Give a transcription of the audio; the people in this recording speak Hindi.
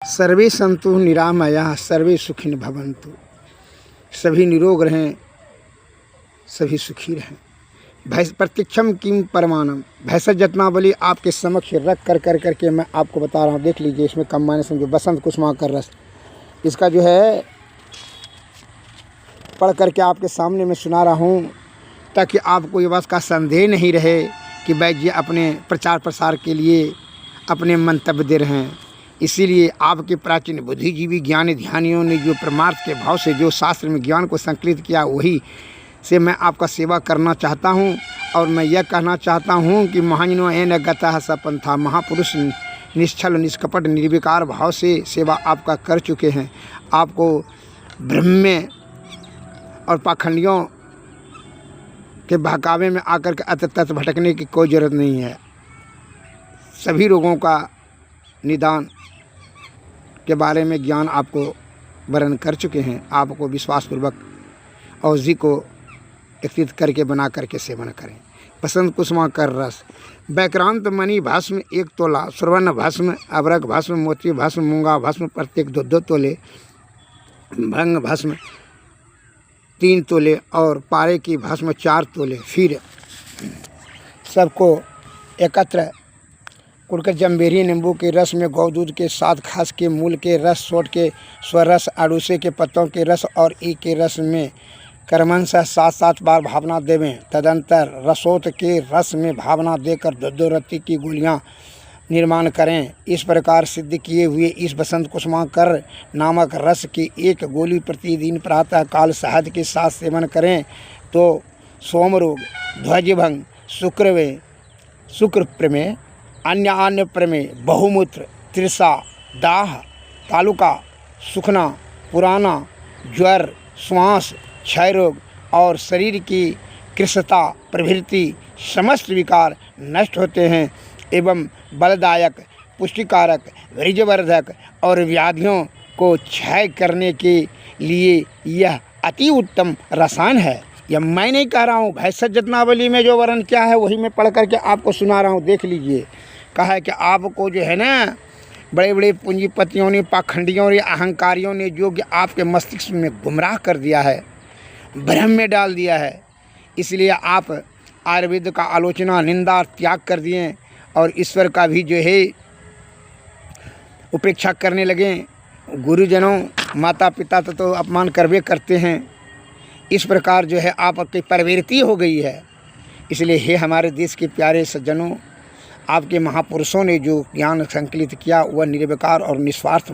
सर्वे सन्तु निरामयाः सर्वे सुखिनः भवन्तु। सभी निरोग रहें, सभी सुखी रहें। प्रत्यक्षम किम परमानम। भैंस जत्नावली आपके समक्ष रख कर के मैं आपको बता रहा हूँ। देख लीजिए, इसमें कम माने समझो बसंत कुसुमाकर रस, इसका जो है पढ़ करके आपके सामने मैं सुना रहा हूँ, ताकि आपको ये बात का संदेह नहीं रहे कि वैद्य जी अपने प्रचार प्रसार के लिए अपने मंतव्य दे रहे हैं। इसीलिए आपके प्राचीन बुद्धिजीवी ज्ञानी ध्यानियों ने जो परमार्थ के भाव से जो शास्त्र में ज्ञान को संकलित किया, वही से मैं आपका सेवा करना चाहता हूँ। और मैं यह कहना चाहता हूँ कि महाजनो एन गतः सपंथा, महापुरुष निश्चल निष्कपट निर्विकार भाव से सेवा आपका कर चुके हैं। आपको भ्रम में और पाखंडियों के बहकावे में आकर के अत भटकने की कोई ज़रूरत नहीं है। सभी रोगों का निदान के बारे में ज्ञान आपको वर्णन कर चुके हैं। आपको विश्वासपूर्वक औषधि को एकत्रित करके बना करके सेवन करें। बसंत कुसुमाकर रस, वैक्रांत मणि भस्म 1 तोला, सुवर्ण भस्म, अबरक भस्म, मोती भस्म, मूंगा भस्म प्रत्येक 2-2 तोले, भंग भस्म 3 तोले और पारे की भस्म 4 तोले। फिर सबको एकत्र कुड़कर जम्बेरी नींबू के रस में गौ दूध के साथ घास के मूल के रस, सोट के स्वरस, अड़ूसे के पत्तों के रस और ई के रस में कर्मंश 7-7 बार भावना देवें। तदंतर रसोत के रस में भावना देकर 2-2 रत्ती की गोलियां निर्माण करें। इस प्रकार सिद्ध किए हुए इस बसंत कुसुमाकर नामक रस की 1 गोली प्रतिदिन प्रातः काल शहद के साथ सेवन करें तो सोम रोग, ध्वजभंग, शुक्र प्रमेय, अन्य प्रमेय, बहुमूत्र, तृषा, दाह, तालुका, सुखना, पुराना, ज्वर, श्वास, क्षय रोग और शरीर की कृशता प्रभृति समस्त विकार नष्ट होते हैं एवं बलदायक, पुष्टिकारक, वीर्यवर्धक और व्याधियों को क्षय करने के लिए यह अति उत्तम रसायन है। यह मैं नहीं कह रहा हूँ, भैंस जत्नावली में जो वर्णन क्या है वही मैं पढ़ करके आपको सुना रहा हूँ। देख लीजिए, कहा है कि आपको जो है ना बड़े बड़े पूंजीपतियों ने, पाखंडियों ने, अहंकारियों ने जो कि आपके मस्तिष्क में गुमराह कर दिया है, भ्रम में डाल दिया है। इसलिए आप आयुर्वेद का आलोचना, निंदा, त्याग कर दिए और ईश्वर का भी जो है उपेक्षा करने लगे। गुरुजनों, माता पिता तो अपमान करवे करते हैं। इस प्रकार जो है आपकी प्रवृत्ति हो गई है। इसलिए हे हमारे देश के प्यारे सज्जनों, आपके महापुरुषों ने जो ज्ञान संकलित किया वह निर्विकार और निस्वार्थ